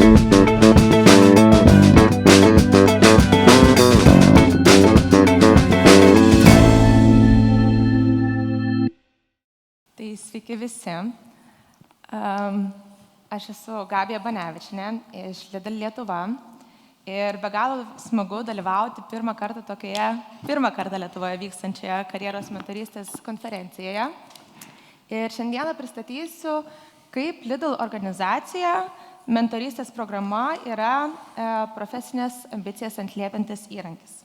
Tai sveiki visi. Aš esu Gabija Banevičienė iš Lidl Lietuva ir be galo smagu dalyvauti pirmą kartą Lietuvoje vykstančioje karjeros mentorystės konferencijoje. Ir šiandieną pristatysiu, kaip Lidl organizacija mentorystės programa yra profesinės ambicijas atliepiantis įrankis.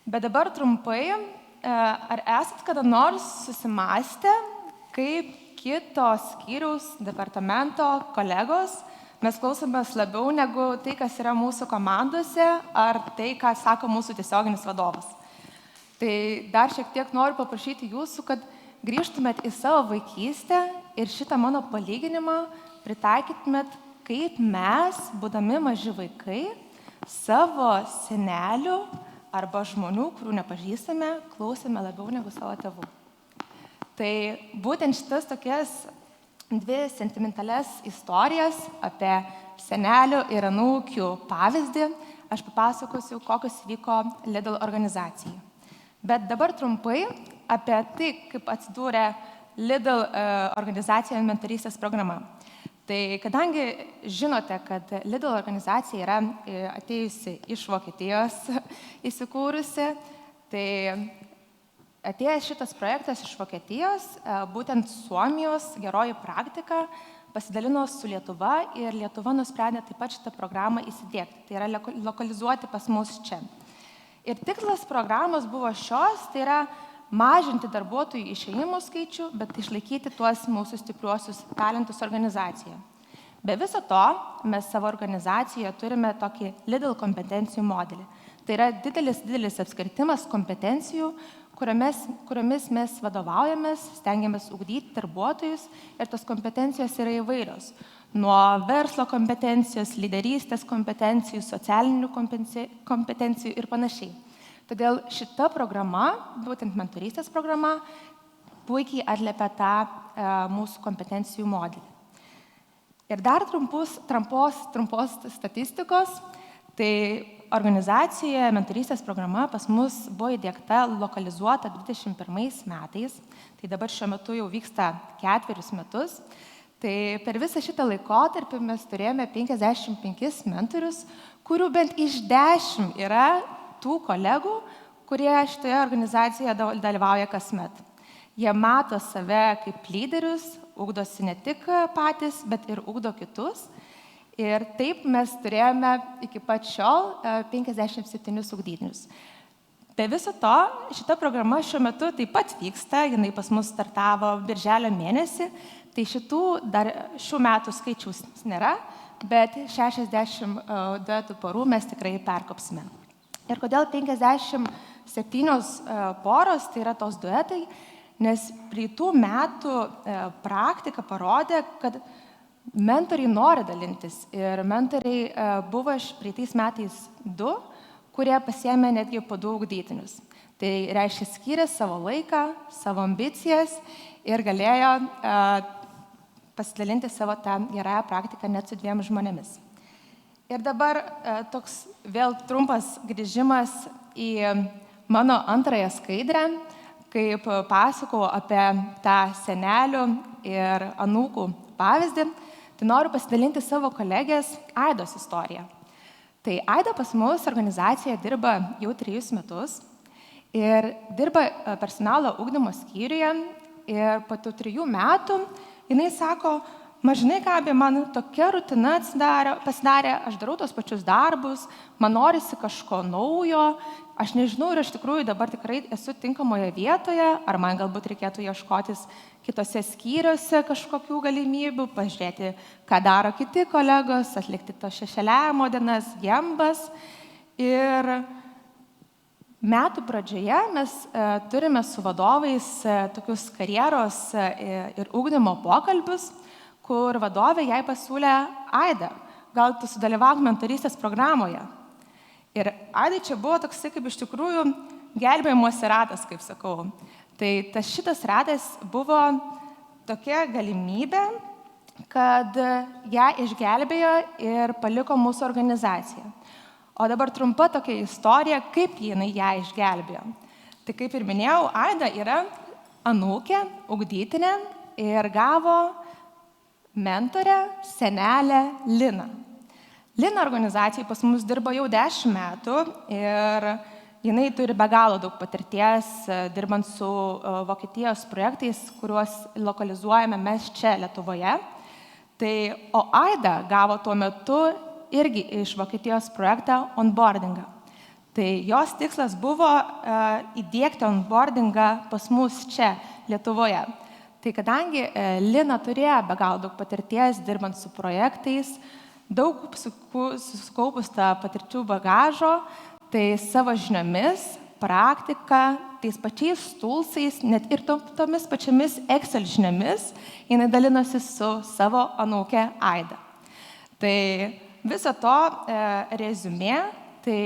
Bet dabar trumpai, ar esat kada nors susimąstę, kaip kitos skyriaus, departamento kolegos mes klausomės labiau negu tai, kas yra mūsų komandose, ar tai, ką sako mūsų tiesioginis vadovas. Tai dar šiek tiek noriu paprašyti jūsų, kad grįžtumėt į savo vaikystę ir šitą mano palyginimą pritaikytumėt, kaip mes, būdami maži vaikai, savo senelių arba žmonių, kurių nepažįstame, klausėme labiau negu savo tėvų. Tai būtent šitas tokias dvi sentimentales istorijas apie senelių ir anūkių pavyzdį aš papasakosiu, kokios vyko Lidl organizacijai. Bet dabar trumpai apie tai, kaip atsidūrė Lidl organizacijoje mentorystės programa. Tai kadangi žinote, kad Lidl organizacija yra atėjusi iš Vokietijos įsikūrusi, tai atėjęs šitas projektas iš Vokietijos, būtent Suomijos geroji praktika pasidalino su Lietuva ir Lietuva nusprendė taip pat šitą programą įsidiegti, tai yra lokalizuoti pas mus čia. Ir tikslas programos buvo šios, tai yra mažinti darbuotojų išėjimų skaičių, bet išlaikyti tuos mūsų stipriuosius talentus organizacijoje. Be viso to, mes savo organizacijoje turime tokį Lidl kompetencijų modelį. Tai yra didelis apskritimas kompetencijų, kuriomis mes vadovaujamės, stengiamės ugdyti darbuotojus ir tos kompetencijos yra įvairios. Nuo verslo kompetencijos, lyderystės kompetencijų, socialinių kompetencijų ir panašiai. Todėl šita programa, būtent mentorystės programa, puikiai atliepia tą mūsų kompetencijų modelį. Ir dar trumpos statistikos, tai organizacijoje mentorystės programa pas mus buvo įdiegta lokalizuota 21 metais, tai dabar šiuo metu jau vyksta 4 metus. Tai per visą šitą laikotarpį mes turėjome 55 mentorius, kurių bent iš 10 yra tų kolegų, kurie šitoje organizacijoje dalyvauja kasmet. Jie mato save kaip lyderius, ugdosi ne tik patys, bet ir ugdo kitus. Ir taip mes turėjome iki pat šiol 57 ugdytinius. Be viso to, šita programa šiuo metu taip pat vyksta, jinai pas mus startavo birželio mėnesį, tai šių metų skaičiaus nėra, bet 60 duetų porų mes tikrai perkopsime. Ir kodėl 57 poros, tai yra tos duetai, nes praeitų metų praktika parodė, kad mentoriai nori dalintis. Ir mentoriai buvo praeitais metais 2, kurie pasiėmė netgi po 2 ugdytinius. Tai reiškia skyrė savo laiką, savo ambicijas ir galėjo pasidalinti savo tą gerąją praktiką net su 2 žmonėmis. Ir dabar toks vėl trumpas grįžimas į mano antrąją skaidrę, kaip pasakau apie tą senelių ir anūkų pavyzdį, tai noriu pasidalinti savo kolegės Aidos istoriją. Tai Aida pas mus organizacijoje dirba jau 3 metus ir dirba personalo ugdymo skyriuje ir po 3 metų jinai sako, žinai, Gabi, man tokia rutina pasidarė, aš darau tos pačius darbus, man norisi kažko naujo, aš nežinau ir aš tikrųjų dabar tikrai esu tinkamoje vietoje, ar man galbūt reikėtų ieškotis kitose skyriuose kažkokių galimybių, pažiūrėti, ką daro kiti kolegos, atlikti to šešėliavimo dienas, gembas. Ir metų pradžioje mes turime su vadovais tokius karjeros ir ugdymo pokalbius, kur vadovė jai pasiūlė Aida, gal tu sudalyvauk mentorystės programoje. Ir Aidai čia buvo toksai kaip iš tikrųjų gelbėjimosi ratas, kaip sakau. Tai šitas ratas buvo tokia galimybė kad ją išgelbėjo ir paliko mūsų organizaciją. O dabar trumpa tokia istorija, kaip jinai ją išgelbėjo. Tai kaip ir minėjau, Aida yra anūkė, ugdytinė ir gavo mentorę, senelę Liną. Lina organizacijai pas mus dirba jau 10 metų ir jinai turi be galo daug patirties dirbant su Vokietijos projektais, kuriuos lokalizuojame mes čia Lietuvoje. Tai, o Aida gavo tuo metu irgi iš Vokietijos projektą onboardingą. Tai jos tikslas buvo įdiegti onboardingą pas mus čia Lietuvoje. Tai kadangi Lina turėjo be galo daug patirties dirbant su projektais, daug sukaupus tą patirčių bagažo, tai savo žiniomis, praktika, tais pačiais tulsais, net ir tomis pačiamis Excel žiniomis, jinai dalinosi su savo anūke Aida. Tai viso to reziumė, tai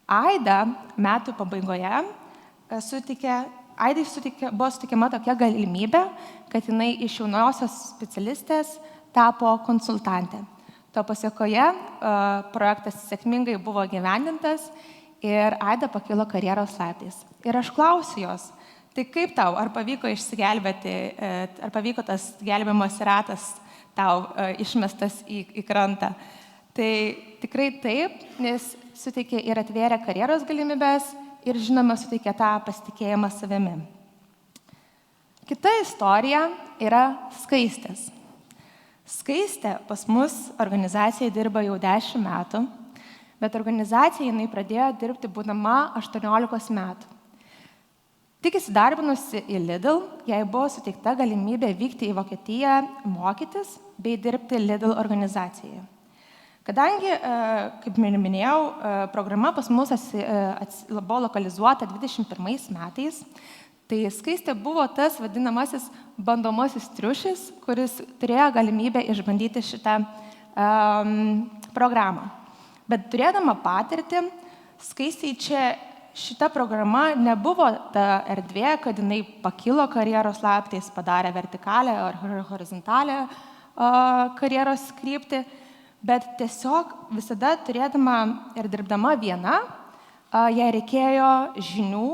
Aida metų pabaigoje Aidai buvo sutikima tokia galimybė, kad jinai iš jaunosios specialistės tapo konsultantė. To pasiekoje projektas sėkmingai buvo gyvendintas ir Aida pakilo karjeros laiptais. Ir aš klausiu jos, tai kaip tau, ar pavyko išsigelbėti, ar pavyko tas gelbėjimas ratas tau išmestas į krantą. Tai tikrai taip, nes suteikė ir atvėrė karjeros galimybės ir žinoma suteikė tą pasitikėjimą savimi. Kita istorija yra Skaistės. Skaistė pas mus organizacijai dirba jau 10 metų, bet organizacija jinai pradėjo dirbti būdama 18 metų. Tik įsidarbinusi į Lidl, jai buvo suteikta galimybė vykti į Vokietiją mokytis bei dirbti Lidl organizacijoje. Kadangi, kaip minėjau, programa pas mus buvo lokalizuota 21 metais, tai Skaistė buvo tas vadinamasis bandomasis triušis, kuris turėjo galimybę išbandyti šitą programą. Bet turėdama patirtį, Skaistei čia šita programa nebuvo ta erdvė, kad jinai pakilo karjeros laiptais, padarė vertikalę ar horizontalę karjeros kryptį, bet tiesiog visada turėdama ir dirbdama viena, jai reikėjo žinių,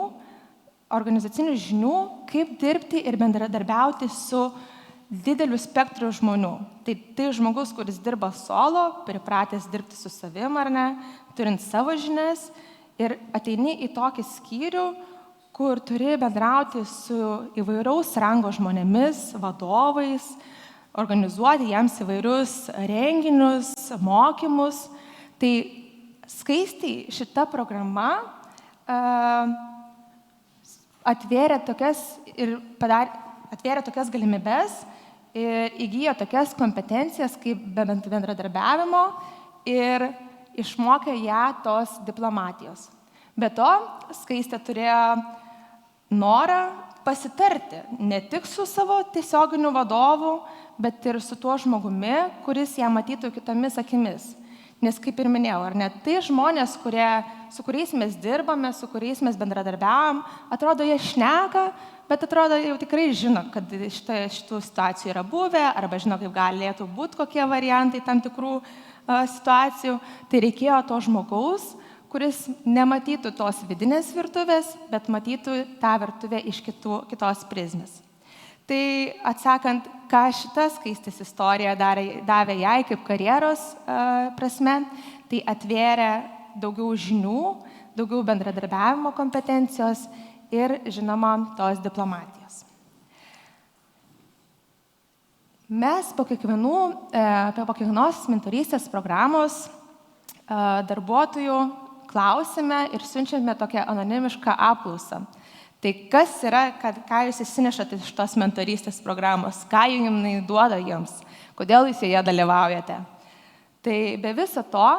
organizacinių žinių, kaip dirbti ir bendradarbiauti su dideliu spektru žmonių. Tai žmogus, kuris dirba solo, pripratęs dirbti su savim ar ne, turint savo žinias ir ateini į tokį skyrių, kur turi bendrauti su įvairaus rango žmonėmis, vadovais, organizuoti jiems įvairius renginius, mokymus. Tai Skaistei šita programa atvėrė tokias galimybes ir įgijo tokias kompetencijas kaip bendradarbiavimo ir išmokė ją tos diplomatijos. Be to, Skaistė turėjo norą pasitarti ne tik su savo tiesioginiu vadovu, bet ir su tuo žmogumi, kuris ją matytų kitomis akimis. Nes kaip ir minėjau, ar ne, tai žmonės, su kuriais mes dirbame, su kuriais mes bendradarbiavam, atrodo, jie šneka, bet atrodo, jau tikrai žino, kad šitų situacijų yra buvę, arba žino, kaip galėtų būti kokie variantai tam tikrų situacijų. Tai reikėjo to žmogaus, kuris nematytų tos vidinės virtuvės, bet matytų tą virtuvę iš kitos prizmės. Tai atsakant, ką šita Skaistės istorija davė jai kaip karjeros prasme, tai atvėrė daugiau žinių, daugiau bendradarbiavimo kompetencijos ir, žinoma, tos diplomatijos. Mes po kiekvienos mentorystės programos darbuotojų klausime ir siunčiame tokią anonimišką apklausą. Tai kas yra, ką jūs įsinešate iš tos mentorystės programos, ką jums duoda jums, kodėl jūs joje dalyvaujate. Tai be viso to,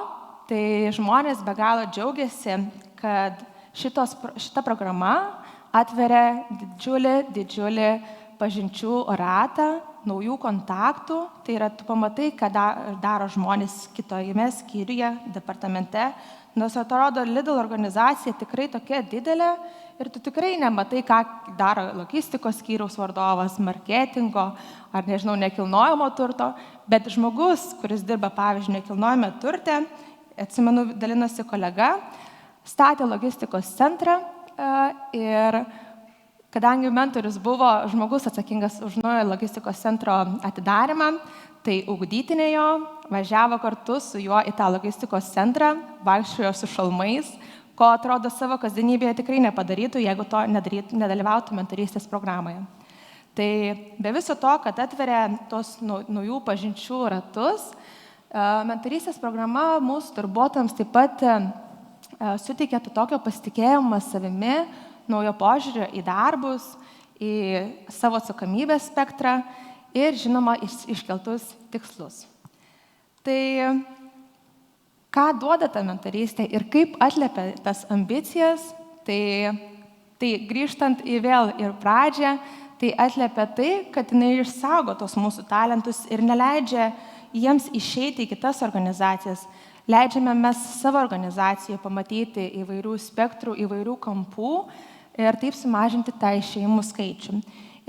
tai žmonės be galo džiaugiasi, kad šita programa atveria didžiulį pažinčių ratą, naujų kontaktų. Tai yra, tu pamatai, ką daro žmonės kitojame skyriuje, departamente. Nors atrodo, Lidl organizacija tikrai tokia didelė ir tu tikrai nematai, ką daro logistikos skyriaus vadovas, marketingo ar, nežinau, nekilnojamo turto, bet žmogus, kuris dirba, pavyzdžiui, nekilnojame turte, atsimenu, dalinosi kolega, statė logistikos centrą ir kadangi mentorius buvo žmogus atsakingas už naują logistikos centro atidarimą, tai ugdytinė jo važiavo kartu su juo į tą logistikos centrą, vaikščiojo su šalmais, ko atrodo savo kasdienybėje tikrai nepadarytų, jeigu to nedalyvautų mentorystės programoje. Tai be viso to, kad atveria tos naujų pažinčių ratus, mentorystės programa mūsų darbuotojams taip pat suteikia tokio pasitikėjimo savimi, naujo požiūrio į darbus, į savo atsakomybės spektrą ir, žinoma, iškeltus tikslus. Tai ką duoda ta mentorystė ir kaip atliepia tas ambicijas, tai grįžtant į vėl ir pradžią, tai atliepia tai, kad jinai išsaugo tos mūsų talentus ir neleidžia jiems išeiti į kitas organizacijas. Leidžiame mes savo organizacijoje pamatyti įvairių spektrų, įvairių kampų ir taip sumažinti tą išėjimų skaičių.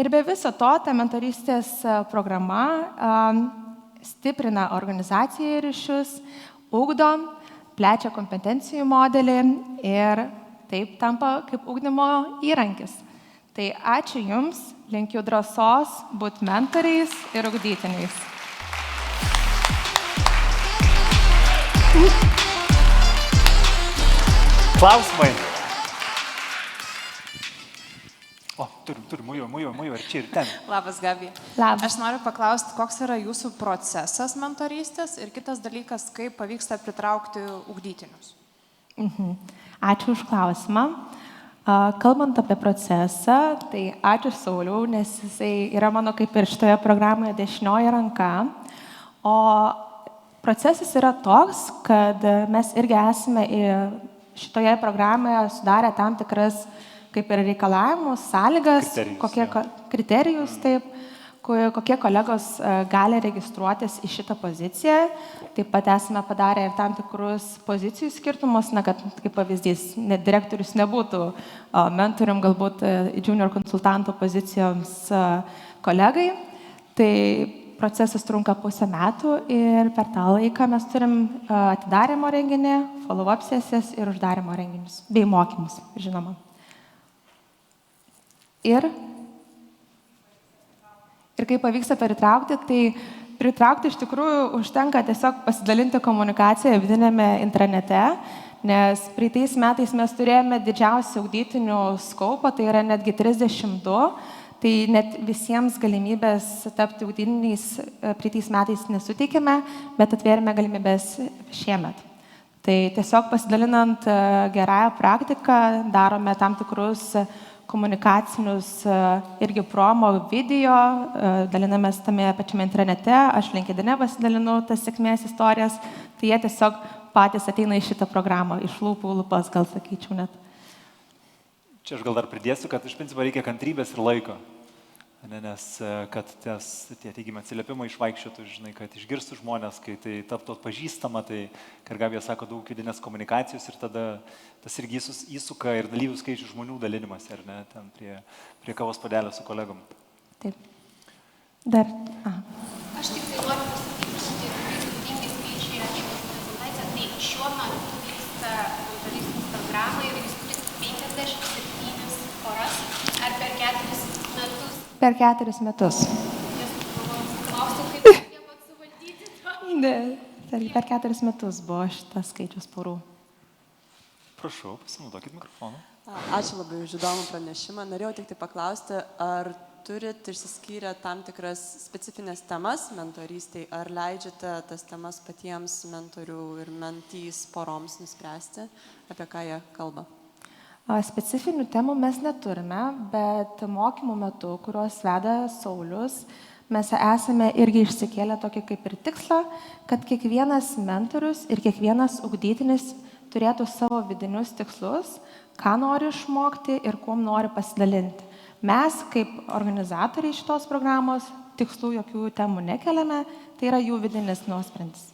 Ir be viso to, ta mentorystės programa stiprina organizacijų ryšius, ugdo, plečia kompetencijų modelį ir taip tampa kaip ugdymo įrankis. Tai ačiū Jums, linkiu drąsos būti mentoriais ir ugdytiniais. Klausimai. O, turim, muju, ir čia, ir ten. Labas, Gabi. Labas. Aš noriu paklausti, koks yra jūsų procesas mentorystės ir kitas dalykas, kaip pavyksta pritraukti ugdytinius. Ačiū už klausimą. Kalbant apie procesą, tai ačiū Sauliau, nes jisai yra mano kaip ir šitoje programoje dešinioji ranka. O procesas yra toks, kad mes irgi esame šitoje programoje sudarę tam tikras kaip ir reikalavimus, sąlygas, kriterijus, taip, kokie kolegos gali registruotis į šitą poziciją. Taip pat esame padarę ir tam tikrus pozicijų skirtumus, kad kaip pavyzdys, direktorius nebūtų mentorium, galbūt junior konsultanto pozicijoms kolegai. Tai procesas trunka pusę metų ir per tą laiką mes turim atidarimo renginį, follow-up sesijas ir uždarimo renginius, bei mokymus, žinoma. Ir kaip pavyksta pritraukti, tai pritraukti iš tikrųjų užtenka tiesiog pasidalinti komunikaciją vidinėme intranete, nes praeitais metais mes turėjome didžiausią ugdytinių skaupą, tai yra netgi 32, tai net visiems galimybės tapti ugdytiniais praeitais metais nesuteikėme, bet atvėrėme galimybės šiemet. Tai tiesiog pasidalinant gerąją praktiką darome tam tikrus komunikacinius irgi promo video, dalinamės tame pačiame intranete, aš LinkedIne pasidalinu tas sėkmės istorijas, tai jie tiesiog patys ateina į šitą programą, iš lūpų lūpas, gal sakyčiau net. Čia aš gal dar pridėsiu, kad iš principo reikia kantrybės ir laiko, nes kad tie teigiami atsiliepimai išvaikščiotų, žinai, kad išgirstų žmonės, kai tai taptų atpažįstama, tai, kaip Gabija sako, daug vidinės komunikacijos ir tada tas irgi įsuka ir dalyvių skaičių žmonių dalinimas, ar ne, ten prie kavos puodelio su kolegom. Taip. Dar. Aš tik tai noriu pasakyti, šitie skirtingi skaičiai, ačiū už prezentaciją, tai šiuo metu vyksta mentorystės programai ir jūs turite 57 poras ar per 4 metus? Per 4 metus. Jūs klausiu, kaip gebate suvaldyti to? Ne, per 4 metus buvo šitas skaičius porų. Prašau, pasinaudokit mikrofoną. Ačiū labai už įdomų pranešimą. Norėjau tik tai paklausti, ar turit išsiskyrę tam tikras specifines temas mentorystėj, ar leidžiate tas temas patiems mentorių ir mentys poroms nuspręsti, apie ką jie kalba? Specifinių temų mes neturime, bet mokymų metu, kuriuos veda Saulius, mes esame irgi išsikėlę tokį kaip ir tikslą, kad kiekvienas mentorius ir kiekvienas ugdytinis turėtų savo vidinius tikslus, ką nori išmokti ir kuom nori pasidalinti. Mes, kaip organizatoriai šitos programos, tikslų jokių temų nekeliame, tai yra jų vidinis nuosprendis.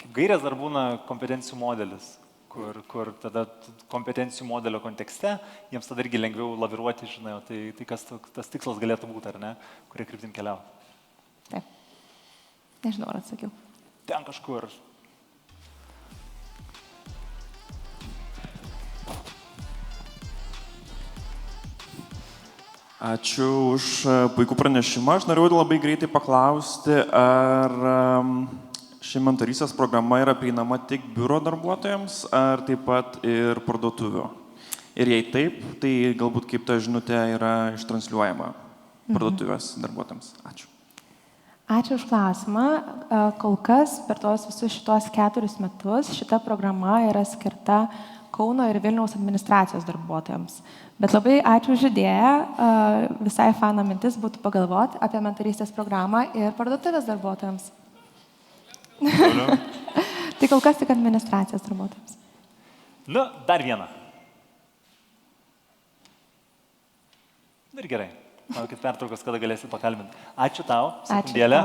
Kaip gairės dar būna kompetencijų modelis. kur tada kompetencijų modelio kontekste jiems tada irgi lengviau laviruoti, žinai, o tai kas tas tikslas galėtų būti, ar ne, kurie kryptim keliauti. Taip. Nežinau, ar atsakiau. Ten kažkur. Ačiū už puikų pranešimą. Aš norėjau labai greitai paklausti, ar ši mentorystės programa yra prieinama tik biuro darbuotojams, ar taip pat ir parduotuvių. Ir jei taip, tai galbūt kaip ta žinutė yra ištransliuojama parduotuvės darbuotojams. Ačiū. Ačiū už klausimą. Kol kas per visus šitos 4 metus šita programa yra skirta Kauno ir Vilniaus administracijos darbuotojams. Bet labai ačiū už idėją. Visai fana mintis būtų pagalvoti apie mentorystės programą ir parduotuvės darbuotojams. Tai kol kas tik administracijos darbuotojams. Nu, dar vieną. Ir gerai. Manau, kad pertraukos, kada galėsit pakalbinti. Ačiū tau, sekundėlę.